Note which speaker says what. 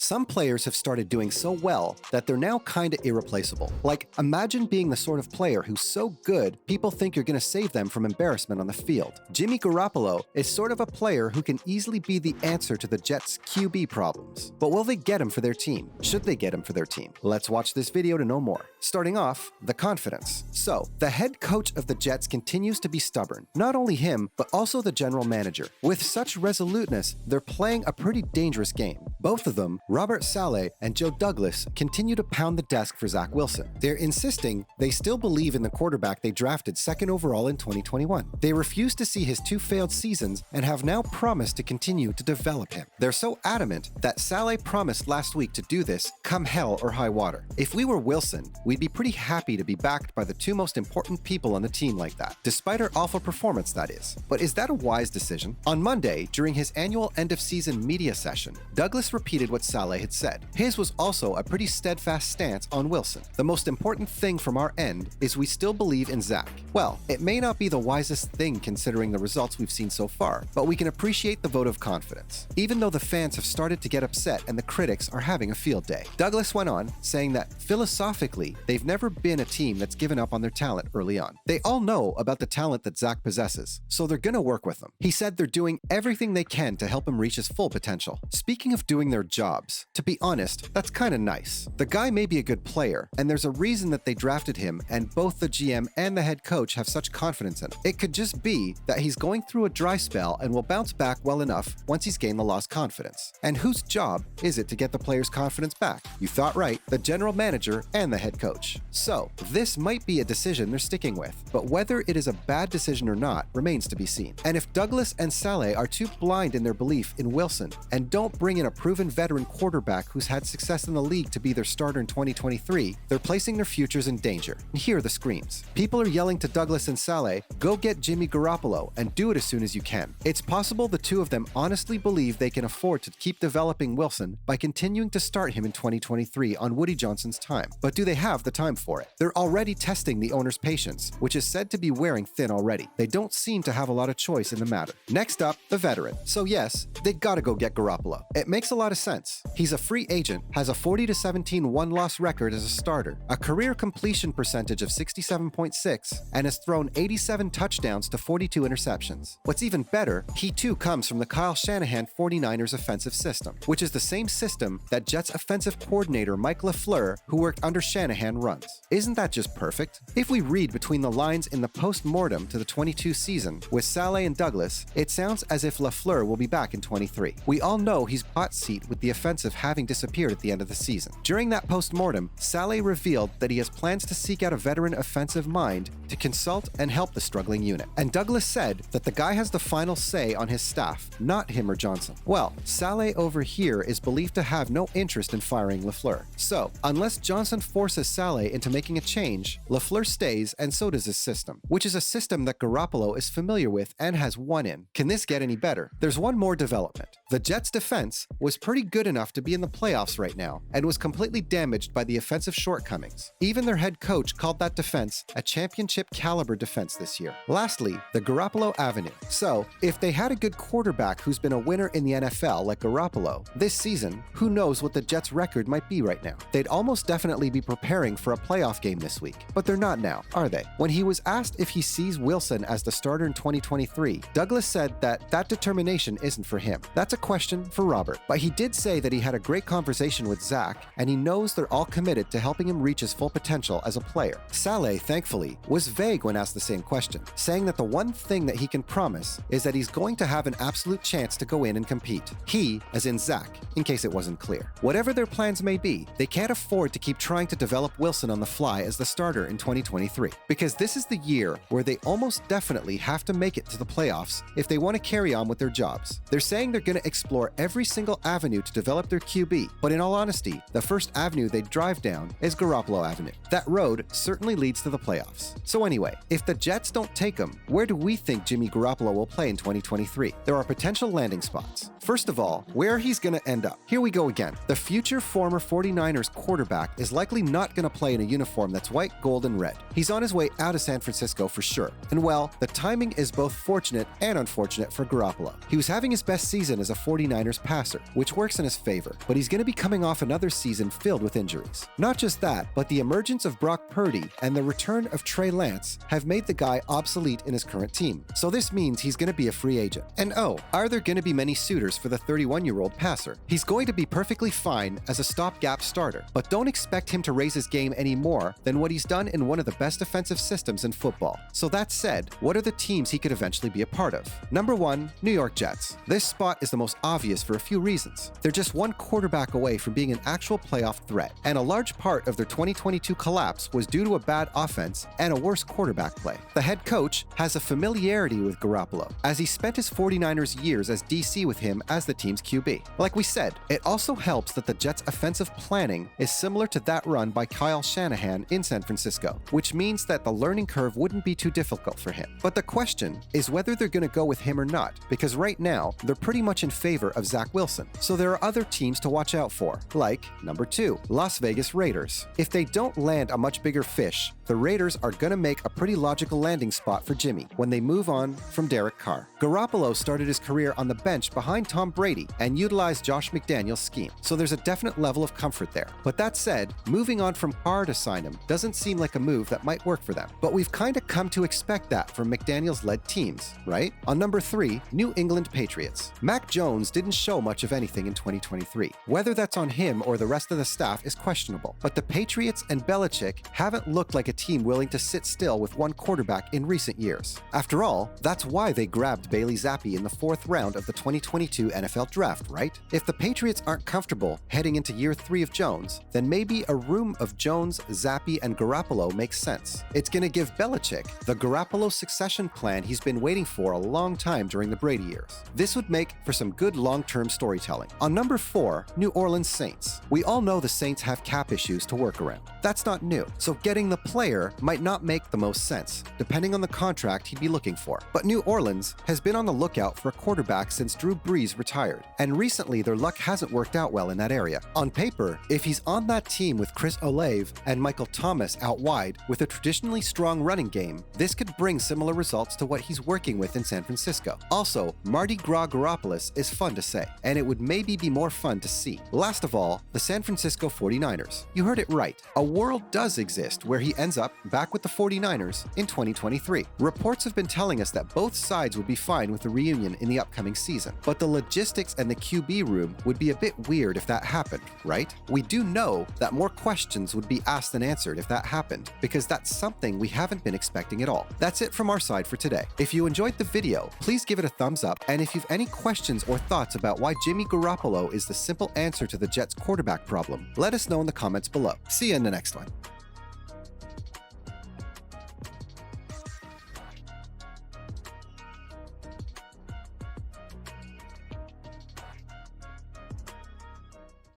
Speaker 1: Some players have started doing so well that they're now kinda irreplaceable. Like, imagine being the sort of player who's so good, people think you're gonna save them from embarrassment on the field. Jimmy Garoppolo is sort of a player who can easily be the answer to the Jets' QB problems. But will they get him for their team? Should they get him for their team? Let's watch this video to know more. Starting off, the confidence. So, the head coach of the Jets continues to be stubborn. Not only him, but also the general manager. With such resoluteness, they're playing a pretty dangerous game. Both of them, Robert Saleh and Joe Douglas, continue to pound the desk for Zach Wilson. They're insisting they still believe in the quarterback they drafted second overall in 2021. They refuse to see his two failed seasons and have now promised to continue to develop him. They're so adamant that Saleh promised last week to do this come hell or high water. If we were Wilson, we'd be pretty happy to be backed by the two most important people on the team like that, despite our awful performance, that is. But is that a wise decision? On Monday, during his annual end-of-season media session, Douglas repeated what Saleh had said. His was also a pretty steadfast stance on Wilson. The most important thing from our end is we still believe in Zach. Well, it may not be the wisest thing considering the results we've seen so far, but we can appreciate the vote of confidence, even though the fans have started to get upset and the critics are having a field day. Douglas went on, saying that philosophically, they've never been a team that's given up on their talent early on. They all know about the talent that Zach possesses, so they're gonna work with him. He said they're doing everything they can to help him reach his full potential. Speaking of doing their jobs, to be honest, that's kinda nice. The guy may be a good player, and there's a reason that they drafted him, and both the GM and the head coach have such confidence in him. It could just be that he's going through a dry spell and will bounce back well enough once he's gained the lost confidence. And whose job is it to get the player's confidence back? You thought right, the general manager and the head coach. So, this might be a decision they're sticking with, but whether it is a bad decision or not remains to be seen. And if Douglas and Saleh are too blind in their belief in Wilson and don't bring in a proven veteran quarterback who's had success in the league to be their starter in 2023, they're placing their futures in danger. And hear the screams. People are yelling to Douglas and Saleh, go get Jimmy Garoppolo and do it as soon as you can. It's possible the two of them honestly believe they can afford to keep developing Wilson by continuing to start him in 2023 on Woody Johnson's time. But do they have the time for it? They're already testing the owner's patience, which is said to be wearing thin already. They don't seem to have a lot of choice in the matter. Next up, the veteran. So yes, they gotta go get Garoppolo. It makes a lot of sense. He's a free agent, has a 40-17 one-loss record as a starter, a career completion percentage of 67.6, and has thrown 87 touchdowns to 42 interceptions. What's even better, he too comes from the Kyle Shanahan 49ers offensive system, which is the same system that Jets offensive coordinator Mike LaFleur, who worked under Shanahan, runs. Isn't that just perfect? If we read between the lines in the post-mortem to the 22 season with Saleh and Douglas, it sounds as if LaFleur will be back in 23. We all know he's hot seat with the offensive having disappeared at the end of the season. During that post-mortem, Saleh revealed that he has plans to seek out a veteran offensive mind to consult and help the struggling unit. And Douglas said that the guy has the final say on his staff, not him or Johnson. Well, Saleh over here is believed to have no interest in firing LaFleur. So, unless Johnson forces Saleh into making a change, LaFleur stays and so does his system, which is a system that Garoppolo is familiar with and has won in. Can this get any better? There's one more development. The Jets' defense was pretty good enough to be in the playoffs right now and was completely damaged by the offensive shortcomings. Even their head coach called that defense a championship caliber defense this year. Lastly, the Garoppolo Avenue. So, if they had a good quarterback who's been a winner in the NFL like Garoppolo, this season, who knows what the Jets' record might be right now? They'd almost definitely be preparing for a playoff game this week, but they're not now, are they? When he was asked if he sees Wilson as the starter in 2023, Douglas said that determination isn't for him. That's a question for Robert, but he did say that he had a great conversation with Zach, and he knows they're all committed to helping him reach his full potential as a player. Saleh, thankfully, was vague when asked the same question, saying that the one thing that he can promise is that he's going to have an absolute chance to go in and compete. He, as in Zach, in case it wasn't clear. Whatever their plans may be, they can't afford to keep trying to develop Wilson on the fly as the starter in 2023, because this is the year where they almost definitely have to make it to the playoffs if they want to carry on with their jobs. They're saying they're going to explore every single avenue to develop their QB, but in all honesty, the first avenue they drive down is Garoppolo Avenue. That road certainly leads to the playoffs. So anyway, if the Jets don't take him, where do we think Jimmy Garoppolo will play in 2023? There are potential landing spots. First of all, where he's going to end up. Here we go again. The future former 49ers quarterback is likely not going to play in a uniform that's white, gold, and red. He's on his way out of San Francisco for sure. And well, the timing is both fortunate and unfortunate for Garoppolo. He was having his best season as a 49ers passer, which which works in his favor, but he's going to be coming off another season filled with injuries. Not just that, but the emergence of Brock Purdy and the return of Trey Lance have made the guy obsolete in his current team. So this means he's going to be a free agent. And oh, are there going to be many suitors for the 31-year-old passer? He's going to be perfectly fine as a stopgap starter, but don't expect him to raise his game any more than what he's done in one of the best defensive systems in football. So that said, what are the teams he could eventually be a part of? Number 1, New York Jets. This spot is the most obvious for a few reasons. They're just one quarterback away from being an actual playoff threat, and a large part of their 2022 collapse was due to a bad offense and a worse quarterback play. The head coach has a familiarity with Garoppolo, as he spent his 49ers years as DC with him as the team's QB. Like we said, it also helps that the Jets' offensive planning is similar to that run by Kyle Shanahan in San Francisco, which means that the learning curve wouldn't be too difficult for him. But the question is whether they're going to go with him or not, because right now, they're pretty much in favor of Zach Wilson. So there are other teams to watch out for, like number 2, Las Vegas Raiders. If they don't land a much bigger fish, the Raiders are going to make a pretty logical landing spot for Jimmy when they move on from Derek Carr. Garoppolo started his career on the bench behind Tom Brady and utilized Josh McDaniels' scheme, so there's a definite level of comfort there. But that said, moving on from Carr to sign him doesn't seem like a move that might work for them. But we've kind of come to expect that from McDaniels-led teams, right? On number 3, New England Patriots. Mac Jones didn't show much of anything in 2023. Whether that's on him or the rest of the staff is questionable, but the Patriots and Belichick haven't looked like a team willing to sit still with one quarterback in recent years. After all, that's why they grabbed Bailey Zappi in the 4th round of the 2022 NFL Draft, right? If the Patriots aren't comfortable heading into year 3 of Jones, then maybe a room of Jones, Zappi, and Garoppolo makes sense. It's going to give Belichick the Garoppolo succession plan he's been waiting for a long time during the Brady years. This would make for some good long-term storytelling. On number 4, New Orleans Saints. We all know the Saints have cap issues to work around. That's not new, so getting the player might not make the most sense, depending on the contract he'd be looking for. But New Orleans has been on the lookout for a quarterback since Drew Brees retired, and recently their luck hasn't worked out well in that area. On paper, if he's on that team with Chris Olave and Michael Thomas out wide with a traditionally strong running game, this could bring similar results to what he's working with in San Francisco. Also, Mardi Gras Garoppolo is fun to say, and it would maybe be more fun to see. Last of all, the San Francisco 49ers. You heard it right. A world does exist where he ends up back with the 49ers in 2023. Reports have been telling us that both sides would be fine with the reunion in the upcoming season, but the logistics and the QB room would be a bit weird if that happened, right? We do know that more questions would be asked than answered if that happened, because that's something we haven't been expecting at all. That's it from our side for today. If you enjoyed the video, please give it a thumbs up, and if you've any questions or thoughts about why Jimmy Garoppolo is the simple answer to the Jets' quarterback problem, let us know in the comments below. See you in the next one.